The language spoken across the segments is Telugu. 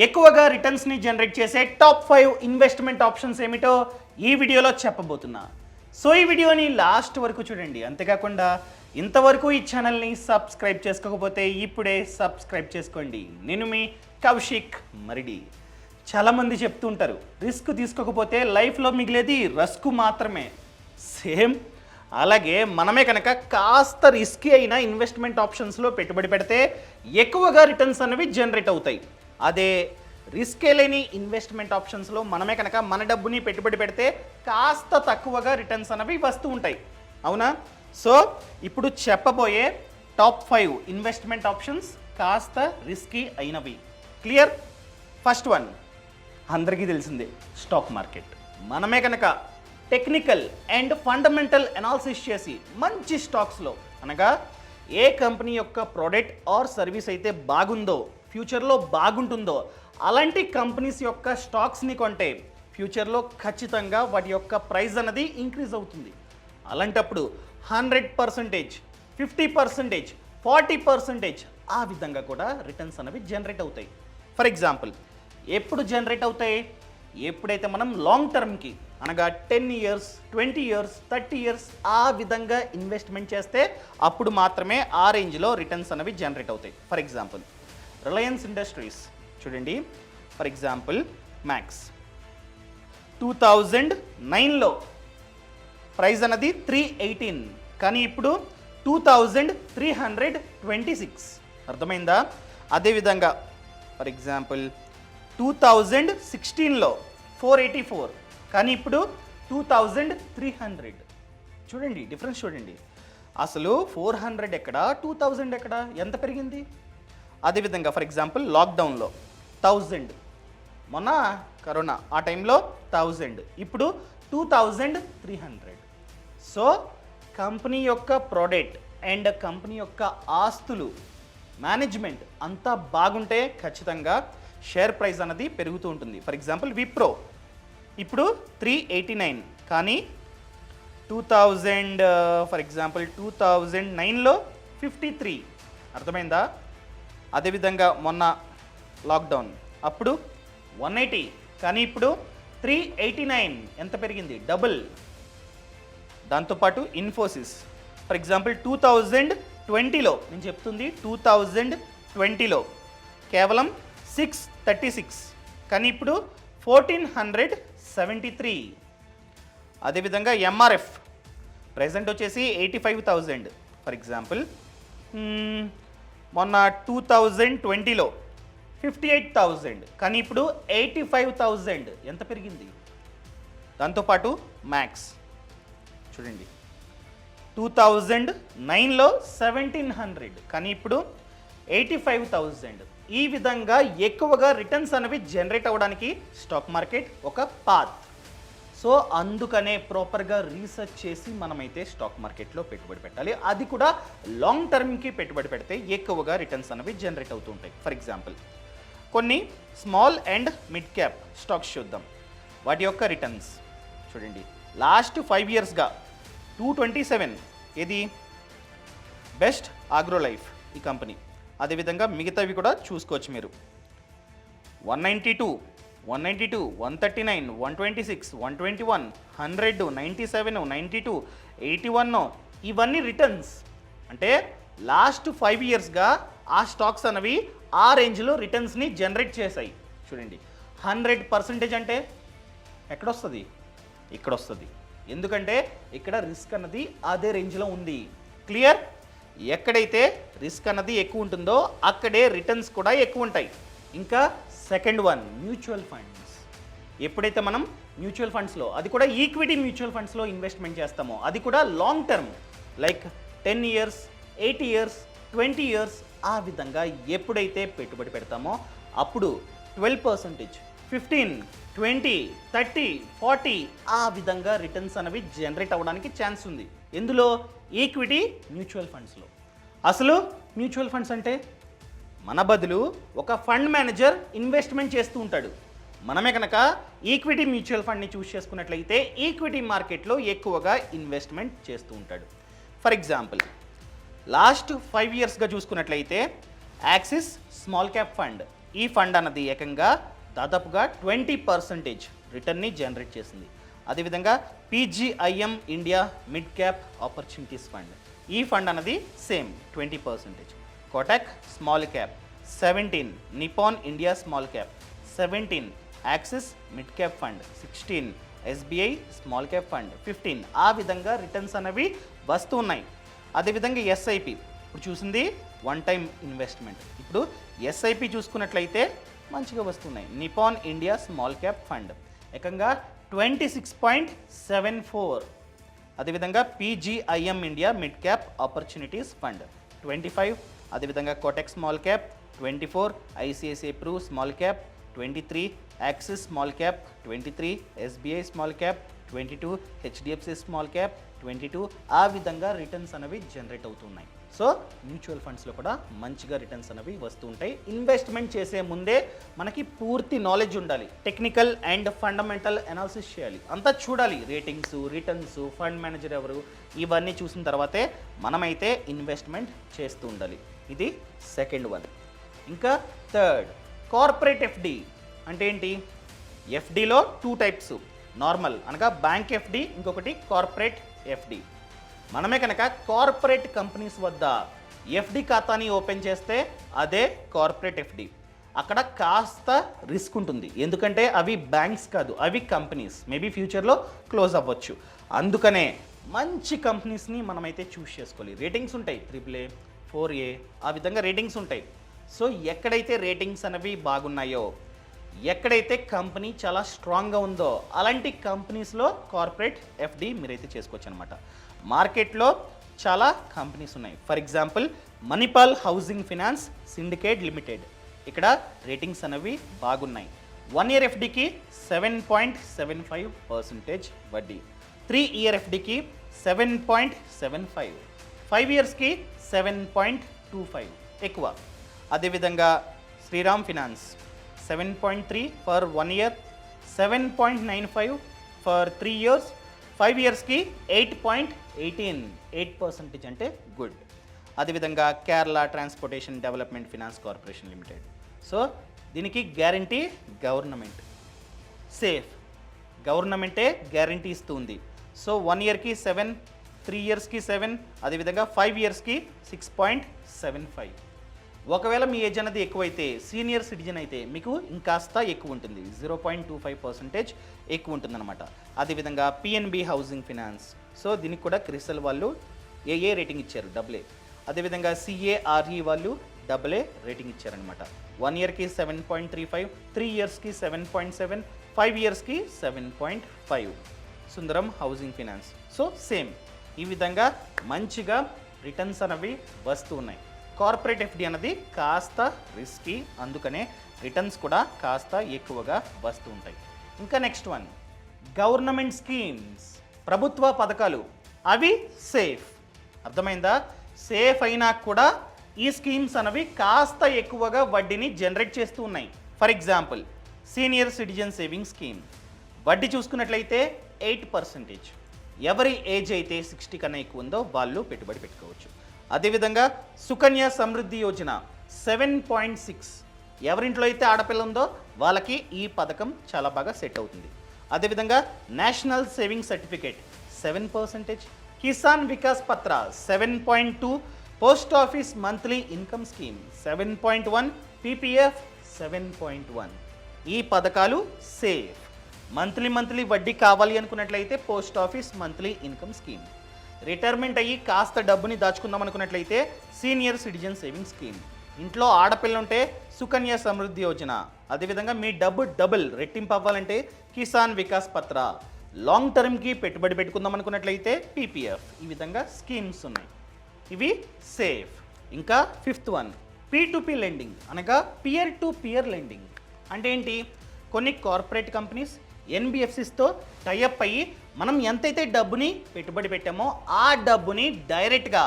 ఎక్కువగా రిటర్న్స్ని జనరేట్ చేసే టాప్ 5 ఇన్వెస్ట్మెంట్ ఆప్షన్స్ ఏమిటో ఈ వీడియోలో చెప్పబోతున్నా. సో ఈ వీడియోని లాస్ట్ వరకు చూడండి. అంతేకాకుండా ఇంతవరకు ఈ ఛానల్ని సబ్స్క్రైబ్ చేసుకోకపోతే ఇప్పుడే సబ్స్క్రైబ్ చేసుకోండి. నేను మీ కౌశిక్ మరిడి. చాలామంది చెప్తుంటారు రిస్క్ తీసుకోకపోతే లైఫ్లో మిగిలేది రస్క్ మాత్రమే. సేమ్ అలాగే మనమే కనుక కాస్త రిస్కీ అయిన ఇన్వెస్ట్మెంట్ ఆప్షన్స్లో పెట్టుబడి పెడితే ఎక్కువగా రిటర్న్స్ అనేవి జనరేట్ అవుతాయి. అదే రిస్కే లేని ఇన్వెస్ట్మెంట్ ఆప్షన్స్లో మనమే కనుక మన డబ్బుని పెట్టుబడి పెడితే కాస్త తక్కువగా రిటర్న్స్ అనేవి వస్తూ ఉంటాయి. అవునా? సో ఇప్పుడు చెప్పబోయే టాప్ 5 ఇన్వెస్ట్మెంట్ ఆప్షన్స్ కాస్త రిస్కీ అయినవి. క్లియర్? ఫస్ట్ వన్ అందరికీ తెలిసిందే, స్టాక్ మార్కెట్. మనమే కనుక టెక్నికల్ అండ్ ఫండమెంటల్ అనాలిసిస్ చేసి మంచి స్టాక్స్లో అనగా ఏ కంపెనీ యొక్క ప్రోడక్ట్ ఆర్ సర్వీస్ అయితే బాగుందో, ఫ్యూచర్లో బాగుంటుందో అలాంటి కంపెనీస్ యొక్క స్టాక్స్ని కొంటే ఫ్యూచర్లో ఖచ్చితంగా వాటి యొక్క ప్రైస్ అన్నది ఇంక్రీజ్ అవుతుంది. అలాంటప్పుడు 100%, 50%, 40% ఆ విధంగా కూడా రిటర్న్స్ అనేవి జనరేట్ అవుతాయి. ఫర్ ఎగ్జాంపుల్, ఎప్పుడు జనరేట్ అవుతాయి? ఎప్పుడైతే మనం లాంగ్ టర్మ్కి అనగా 10 years, 20 years, 30 years ఆ విధంగా ఇన్వెస్ట్మెంట్ చేస్తే అప్పుడు మాత్రమే ఆ రేంజ్లో రిటర్న్స్ అనేవి జనరేట్ అవుతాయి. ఫర్ ఎగ్జాంపుల్ రిలయన్స్ ఇండస్ట్రీస్ చూడండి. ఫర్ ఎగ్జాంపుల్ మ్యాక్స్ 2009లో ప్రైస్ అన్నది 318, కానీ ఇప్పుడు 2326. అర్థమైందా? అదేవిధంగా ఫర్ ఎగ్జాంపుల్ 2016లో 484, కానీ ఇప్పుడు 2300. చూడండి డిఫరెన్స్ చూడండి. అసలు 400 ఎక్కడ, 2000 ఎక్కడ, ఎంత పెరిగింది? అదేవిధంగా ఫర్ ఎగ్జాంపుల్ లాక్డౌన్లో 1000, మొన్న కరోనా ఆ టైంలో 1000, ఇప్పుడు 2300. సో కంపెనీ యొక్క ప్రోడక్ట్ అండ్ కంపెనీ యొక్క ఆస్తులు మేనేజ్మెంట్ అంతా బాగుంటే ఖచ్చితంగా షేర్ ప్రైస్ అన్నది పెరుగుతూ ఉంటుంది. ఫర్ ఎగ్జాంపుల్ విప్రో ఇప్పుడు 389, కానీ 2000 ఫర్ ఎగ్జాంపుల్ 2009లో 53. అర్థమైందా? అదేవిధంగా మొన్న లాక్డౌన్ అప్పుడు 180, కానీ ఇప్పుడు 389. ఎంత పెరిగింది? డబుల్. దాంతోపాటు ఇన్ఫోసిస్ ఫర్ ఎగ్జాంపుల్ 2020లో, నేను చెప్తుంది 2020లో కేవలం 636, కానీ ఇప్పుడు 1473. అదేవిధంగా ఎంఆర్ఎఫ్ ప్రెజెంట్ వచ్చేసి 85,000. ఫర్ ఎగ్జాంపుల్ మొన్న 2020లో 58,000, కానీ ఇప్పుడు 85,000. ఎంత పెరిగింది? దాంతోపాటు మ్యాక్స్ చూడండి 2009లో 1700, కానీ ఇప్పుడు 85,000. ఈ విధంగా ఎక్కువగా రిటర్న్స్ అనేవి జనరేట్ అవ్వడానికి స్టాక్ మార్కెట్ ఒక పాత్. సో అందుకనే ప్రాపర్గా రీసెర్చ్ చేసి మనమైతే స్టాక్ మార్కెట్లో పెట్టుబడి పెట్టాలి. అది కూడా లాంగ్ టర్మ్కి పెట్టుబడి పెడితే ఎక్కువగా రిటర్న్స్ అనేవి జనరేట్ అవుతూ ఉంటాయి. ఫర్ ఎగ్జాంపుల్ కొన్ని small and mid cap stocks చూద్దాం. వాటి యొక్క రిటర్న్స్ చూడండి. లాస్ట్ 5 yearsగా 227. ఇది బెస్ట్ ఆగ్రో లైఫ్ ఈ కంపెనీ. అదేవిధంగా మిగతావి కూడా చూసుకోవచ్చు మీరు. 192, 139, 126, 121, 100, 97, 92, 81. ఇవన్నీ రిటర్న్స్. అంటే లాస్ట్ 5 yearsగా ఆ స్టాక్స్ అనేవి ఆ రేంజ్లో రిటర్న్స్ని జనరేట్ చేశాయి. చూడండి 100% అంటే ఎక్కడొస్తుంది? ఇక్కడ వస్తుంది. ఎందుకంటే ఇక్కడ రిస్క్ అన్నది అదే రేంజ్లో ఉంది. క్లియర్? ఎక్కడైతే రిస్క్ అన్నది ఎక్కువ ఉంటుందో అక్కడే రిటర్న్స్ కూడా ఎక్కువ ఉంటాయి. ఇంకా సెకండ్ వన్ మ్యూచువల్ ఫండ్స్. ఎప్పుడైతే మనం మ్యూచువల్ ఫండ్స్లో, అది కూడా ఈక్విటీ మ్యూచువల్ ఫండ్స్లో ఇన్వెస్ట్మెంట్ చేస్తామో, అది కూడా long term like 10 years, 8 years, 20 years ఆ విధంగా ఎప్పుడైతే పెట్టుబడి పెడతామో అప్పుడు 12%, 15, 20, 30, 40 ఆ విధంగా రిటర్న్స్ అనేవి జనరేట్ అవ్వడానికి ఛాన్స్ ఉంది. ఎందులో? ఈక్విటీ మ్యూచువల్ ఫండ్స్లో. అసలు మ్యూచువల్ ఫండ్స్ అంటే మన బదులు ఒక ఫండ్ మేనేజర్ ఇన్వెస్ట్మెంట్ చేస్తూ ఉంటాడు. మనమే కనుక ఈక్విటీ మ్యూచువల్ ఫండ్ని చూస్ చేసుకున్నట్లయితే ఈక్విటీ మార్కెట్లో ఎక్కువగా ఇన్వెస్ట్మెంట్ చేస్తూ ఉంటాడు. ఫర్ ఎగ్జాంపుల్ లాస్ట్ 5 yearsగా చూసుకున్నట్లయితే యాక్సిస్ స్మాల్ క్యాప్ ఫండ్ ఈ ఫండ్ అన్నది ఏకంగా దాదాపుగా 20% రిటర్న్ని జనరేట్ చేసింది. అదేవిధంగా PGIM India mid cap opportunities fund, ఈ ఫండ్ అన్నది same 20%. Kotak small cap 17, Nippon India small cap 17, axis mid cap fund 16, SBI small cap fund 15. ఆ విధంగా రిటర్న్స్ అనేవి వస్తూ ఉన్నాయి. అదేవిధంగా ఎస్ఐపి ఇప్పుడు చూసింది వన్ టైం ఇన్వెస్ట్మెంట్. ఇప్పుడు ఎస్ఐపి చూసుకున్నట్లయితే మంచిగా వస్తున్నాయి. Nippon India small cap fund ఏకంగా 26.74. అదేవిధంగా PGIM India mid cap opportunities fund 25. అదేవిధంగా Kotak small cap 24, ICICI Pru small cap 23, Axis small cap 23, SBI small cap 22, HDFC small cap 22. ఆ విధంగా రిటర్న్స్ అనేవి జనరేట్ అవుతున్నాయి. సో మ్యూచువల్ ఫండ్స్లో కూడా మంచిగా రిటర్న్స్ అనేవి వస్తూ ఉంటాయి. ఇన్వెస్ట్మెంట్ చేసే ముందే మనకి పూర్తి నాలెడ్జ్ ఉండాలి. టెక్నికల్ అండ్ ఫండమెంటల్ అనాలిసిస్ చేయాలి, అంతా చూడాలి. రేటింగ్స్, రిటర్న్స్, ఫండ్ మేనేజర్ ఎవరు, ఇవన్నీ చూసిన తర్వాతే మనమైతే ఇన్వెస్ట్మెంట్ చేస్తూ ఉండాలి. ఇది సెకండ్ వన్. ఇంకా థర్డ్, కార్పొరేట్ ఎఫ్డి అంటే ఏంటి? ఎఫ్డిలో 2 టైప్స్, నార్మల్ అనగా బ్యాంక్ ఎఫ్డి, ఇంకొకటి కార్పొరేట్ ఎఫ్డి. మనమే కనుక కార్పొరేట్ కంపెనీస్ వద్ద ఎఫ్డి ఖాతాని ఓపెన్ చేస్తే అదే కార్పొరేట్ ఎఫ్డి. అక్కడ కాస్త రిస్క్ ఉంటుంది, ఎందుకంటే అవి బ్యాంక్స్ కాదు, అవి కంపెనీస్. మేబీ ఫ్యూచర్లో క్లోజ్ అవ్వచ్చు. అందుకనే మంచి కంపెనీస్ని మనమైతే చూస్ చేసుకోవాలి. రేటింగ్స్ ఉంటాయి, 3AA, 4A, ఆ విధంగా రేటింగ్స్ ఉంటాయి. సో ఎక్కడైతే రేటింగ్స్ అనేవి బాగున్నాయో, ఎక్కడైతే కంపెనీ చాలా స్ట్రాంగ్గా ఉందో అలాంటి కంపెనీస్లో కార్పొరేట్ ఎఫ్డి మీరైతే చేసుకోవచ్చు అనమాట. మార్కెట్లో చాలా కంపెనీస్ ఉన్నాయి. For example Manipal housing finance syndicate limited, ఇక్కడ రేటింగ్స్ అనేవి బాగున్నాయి. 1 ఇయర్ ఎఫ్డికి 7.75% వడ్డీ, 3 ఇయర్ ఎఫ్డికి 7.75, 5 ఇయర్స్కి 7.25 ఎక్కువ. అదేవిధంగా Shriram finance 7.3 for 1 year, 7.95 for 3 years, 5 ఇయర్స్కి 8.18, 8% అంటే గుడ్. అదేవిధంగా Kerala transportation development finance corporation limited. So దీనికి గ్యారంటీ గవర్నమెంట్, సేఫ్, గవర్నమెంటే గ్యారంటీ ఇస్తుంది. సో 1 ఇయర్కి 7, 3 ఇయర్స్కి 7, అదేవిధంగా 5 ఇయర్స్కి 6.75. ఒకవేళ మీ ఏజ్ అనేది ఎక్కువైతే, సీనియర్ సిటిజన్ అయితే మీకు ఇంకాస్త ఎక్కువ ఉంటుంది, 0.25% ఎక్కువ ఉంటుందన్నమాట. అదేవిధంగా పిఎన్బి హౌసింగ్ ఫినాన్స్, సో దీనికి కూడా క్రిసల్ వాళ్ళు AA రేటింగ్ ఇచ్చారు, AA. అదేవిధంగా CARE వాళ్ళు AA రేటింగ్ ఇచ్చారనమాట. 1 ఇయర్కి 7.35, 3 ఇయర్స్కి 7.7, 5 ఇయర్స్కి 7.5. సుందరం హౌసింగ్ ఫినాన్స్. సో సేమ్ ఈ విధంగా మంచిగా రిటర్న్స్ అనేవి వస్తూ ఉన్నాయి. కార్పొరేట్ ఎఫ్డి అన్నది కాస్త రిస్కీ, అందుకనే రిటర్న్స్ కూడా కాస్త ఎక్కువగా వస్తూ ఉంటాయి. ఇంకా నెక్స్ట్ వన్, గవర్నమెంట్ స్కీమ్స్, ప్రభుత్వ పథకాలు, అవి సేఫ్. అర్థమైందా? సేఫ్ అయినా కూడా ఈ స్కీమ్స్ అనేవి కాస్త ఎక్కువగా వడ్డీని జనరేట్ చేస్తూ ఉన్నాయి. For example senior citizen saving scheme, వడ్డీ చూసుకున్నట్లయితే 8%. ఎవరి ఏజ్ అయితే 60 కన్నా ఎక్కువ ఉందో వాళ్ళు పెట్టుబడి పెట్టుకోవచ్చు. అదేవిధంగా సుకన్య సమృద్ధి యోజన 7.6, ఎవరింట్లో అయితే ఆడపిల్ల ఉందో వాళ్ళకి ఈ పథకం చాలా బాగా సెట్ అవుతుంది. అదేవిధంగా national saving certificate 7%, Kisan Vikas పత్ర 7.2, post office monthly income scheme 7.1, PPF 7.1. ఈ పథకాలు సేఫ్. మంత్లీ వడ్డీ కావాలి అనుకున్నట్లయితే post office monthly income scheme, retirement అయ్యి కాస్త డబ్బుని దాచుకుందాం అనుకున్నట్లయితే సీనియర్ సిటిజన్ సేవింగ్ స్కీమ్, ఇంట్లో ఆడపిల్ల ఉంటే సుకన్య సమృద్ధి యోజన, అదేవిధంగా మీ డబ్బు డబుల్ రెట్టింపు అవ్వాలంటే కిసాన్ వికాస్ పత్ర, లాంగ్ టర్మ్కి పెట్టుబడి పెట్టుకుందాం అనుకున్నట్లయితే PPF. ఈ విధంగా స్కీమ్స్ ఉన్నాయి, ఇవి సేఫ్. ఇంకా ఫిఫ్త్ వన్, P2P లెండింగ్ అనగా పియర్ టు పియర్ లెండింగ్. అంటే ఏంటి? కొన్ని కార్పొరేట్ కంపెనీస్ NBFCస్తో టైఅప్ అయ్యి మనం ఎంతైతే డబ్బుని పెట్టుబడి పెట్టామో ఆ డబ్బుని డైరెక్ట్గా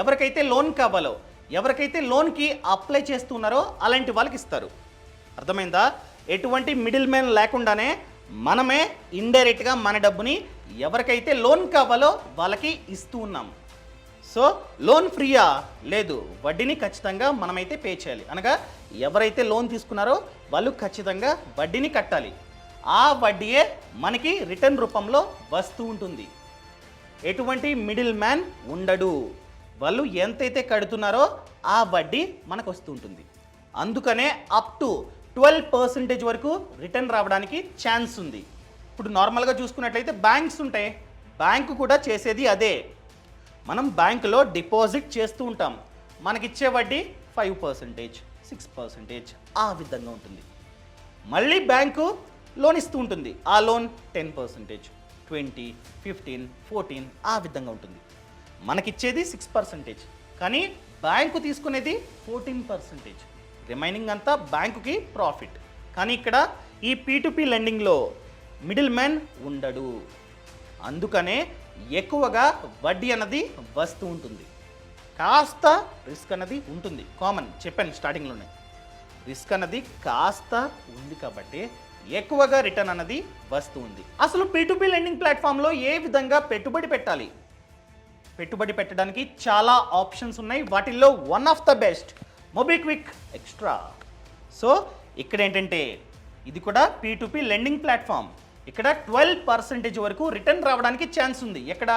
ఎవరికైతే లోన్ కావాలో, ఎవరికైతే లోన్కి అప్లై చేస్తున్నారో అలాంటి వాళ్ళకి ఇస్తారు. అర్థమైందా? ఎటువంటి మిడిల్ మ్యాన్ లేకుండానే మనమే ఇండైరెక్ట్గా మన డబ్బుని ఎవరికైతే లోన్ కావాలో వాళ్ళకి ఇస్తూ ఉన్నాం. సో సో లోన్ ఫ్రీయా? లేదు, వడ్డీని ఖచ్చితంగా మనమైతే పే చేయాలి. అనగా ఎవరైతే లోన్ తీసుకున్నారో వాళ్ళు ఖచ్చితంగా వడ్డీని కట్టాలి. ఆ వడ్డీయే మనకి రిటర్న్ రూపంలో వస్తూ ఉంటుంది. ఎటువంటి మిడిల్ మ్యాన్ ఉండడు. వాళ్ళు ఎంతైతే కడుతున్నారో ఆ వడ్డీ మనకు వస్తూ ఉంటుంది. అందుకనే అప్ టు 12% వరకు రిటర్న్ రావడానికి ఛాన్స్ ఉంది. ఇప్పుడు నార్మల్గా చూసుకున్నట్లయితే బ్యాంక్స్ ఉంటాయి, బ్యాంకు కూడా చేసేది అదే. మనం బ్యాంకులో డిపాజిట్ చేస్తూ ఉంటాం, మనకిచ్చే వడ్డీ 5%, 6% ఆ విధంగా ఉంటుంది. మళ్ళీ బ్యాంకు లోన్ ఇస్తూ ఉంటుంది, ఆ లోన్ 10%, 20, 15, 14 ఆ విధంగా ఉంటుంది. మనకిచ్చేది 6%, కానీ బ్యాంకు తీసుకునేది 14%. రిమైనింగ్ అంతా బ్యాంకుకి ప్రాఫిట్. కానీ ఇక్కడ ఈ P2P లెండింగ్లో మిడిల్ మ్యాన్ ఉండడు. అందుకనే ఎక్కువగా వడ్డీ అన్నది వస్తూ ఉంటుంది. కాస్త రిస్క్ అన్నది ఉంటుంది, కామన్, చెప్పాను స్టార్టింగ్లోనే. రిస్క్ అన్నది కాస్త ఉంది కాబట్టి ఎక్కువగా రిటర్న్ అన్నది వస్తూ ఉంది. అసలు P2P లెండింగ్ ప్లాట్ఫామ్లో ఏ విధంగా పెట్టుబడి పెట్టాలి? పెట్టుబడి పెట్టడానికి చాలా ఆప్షన్స్ ఉన్నాయి. వాటిల్లో one of the best MobiKwik extra. So ఇక్కడ ఏంటంటే ఇది కూడా P2P లెండింగ్ ప్లాట్ఫామ్. ఇక్కడ 12% వరకు రిటర్న్ రావడానికి ఛాన్స్ ఉంది. ఎక్కడ?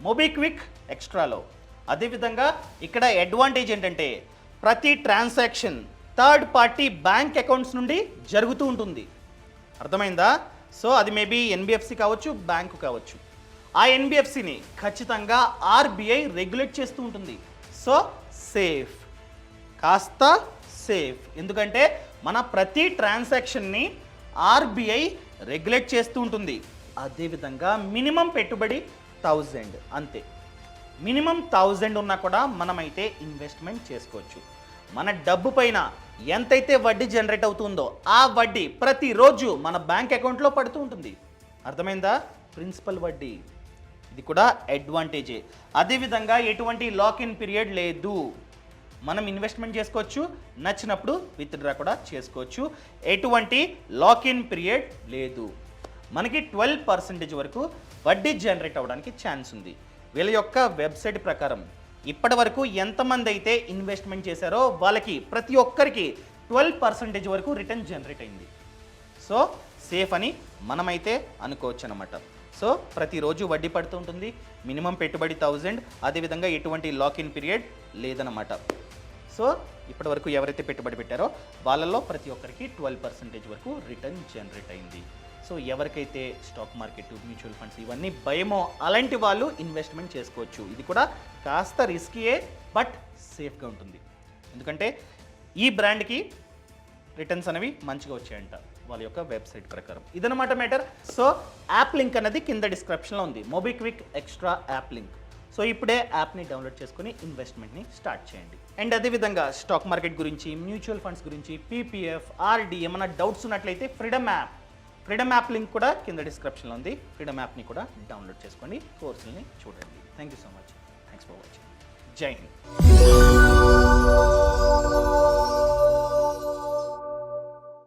మొబిక్విక్ ఎక్స్ట్రాలో. అదేవిధంగా ఇక్కడ అడ్వాంటేజ్ ఏంటంటే ప్రతి transaction third party bank accounts నుండి జరుగుతూ ఉంటుంది. అర్థమైందా? సో అది మేబీ NBFC కావచ్చు, బ్యాంకు కావచ్చు. ఆ NBFCని ఖచ్చితంగా RBI రెగ్యులేట్ చేస్తూ ఉంటుంది. సో సేఫ్, కాస్త సేఫ్. ఎందుకంటే మన ప్రతి ట్రాన్సాక్షన్ని RBI రెగ్యులేట్ చేస్తూ ఉంటుంది. అదేవిధంగా మినిమం పెట్టుబడి 1000, అంతే. మినిమం 1000 ఉన్నా కూడా మనమైతే ఇన్వెస్ట్మెంట్ చేసుకోవచ్చు. మన డబ్బు పైన ఎంతైతే వడ్డీ జనరేట్ అవుతుందో ఆ వడ్డీ ప్రతిరోజు మన బ్యాంక్ అకౌంట్లో పడుతూ ఉంటుంది. అర్థమైందా? ప్రిన్సిపల్ వడ్డీ. ఇది కూడా అడ్వాంటేజే. అదేవిధంగా ఎటువంటి లాక్ ఇన్ పీరియడ్ లేదు. మనం ఇన్వెస్ట్మెంట్ చేసుకోవచ్చు, నచ్చినప్పుడు విత్డ్రా కూడా చేసుకోవచ్చు. ఎటువంటి లాక్ ఇన్ పీరియడ్ లేదు. మనకి 12% వరకు వడ్డీ జనరేట్ అవ్వడానికి ఛాన్స్ ఉంది. వీళ్ళ యొక్క వెబ్సైట్ ప్రకారం ఇప్పటి వరకు ఎంతమంది అయితే ఇన్వెస్ట్మెంట్ చేశారో వాళ్ళకి ప్రతి ఒక్కరికి 12% వరకు రిటర్న్ జనరేట్ అయింది. సో సేఫ్ అని మనమైతే అనుకోవచ్చు అనమాట. సో ప్రతిరోజు వడ్డీ పడుతూ ఉంటుంది. మినిమం పెట్టుబడి 1000, అదేవిధంగా ఎటువంటి లాక్ ఇన్ పీరియడ్ లేదన్నమాట. సో ఇప్పటి వరకు ఎవరైతే పెట్టుబడి పెట్టారో వాళ్ళల్లో ప్రతి ఒక్కరికి 12% వరకు రిటర్న్ జనరేట్ అయింది. సో ఎవరికైతే స్టాక్ మార్కెట్, మ్యూచువల్ ఫండ్స్ ఇవన్నీ భయమో అలాంటి వాళ్ళు ఇన్వెస్ట్మెంట్ చేసుకోవచ్చు. ఇది కూడా కాస్త రిస్కీయే, బట్ సేఫ్గా ఉంటుంది. ఎందుకంటే ఈ బ్రాండ్కి రిటర్న్స్ అనేవి మంచిగా వచ్చాయంట వాళ్ళ యొక్క వెబ్సైట్ ప్రకారం. ఇదన్నమాట మ్యాటర్. సో యాప్ లింక్ అనేది కింద డిస్క్రిప్షన్లో ఉంది, MobiKwik extra app link. So ఇప్పుడే యాప్ని డౌన్లోడ్ చేసుకుని ఇన్వెస్ట్మెంట్ని స్టార్ట్ చేయండి. అండ్ అదేవిధంగా స్టాక్ మార్కెట్ గురించి, మ్యూచువల్ ఫండ్స్ గురించి, PPF, RD ఏమైనా డౌట్స్ ఉన్నట్లయితే ఫ్రీడమ్ యాప్ లింక్ కూడా కింద డిస్క్రిప్షన్లో ఉంది. ఫ్రీడమ్ యాప్ని కూడా డౌన్లోడ్ చేసుకోండి, కోర్సుల్ని చూడండి. Thank you so much. Thanks for watching. జై హింద్.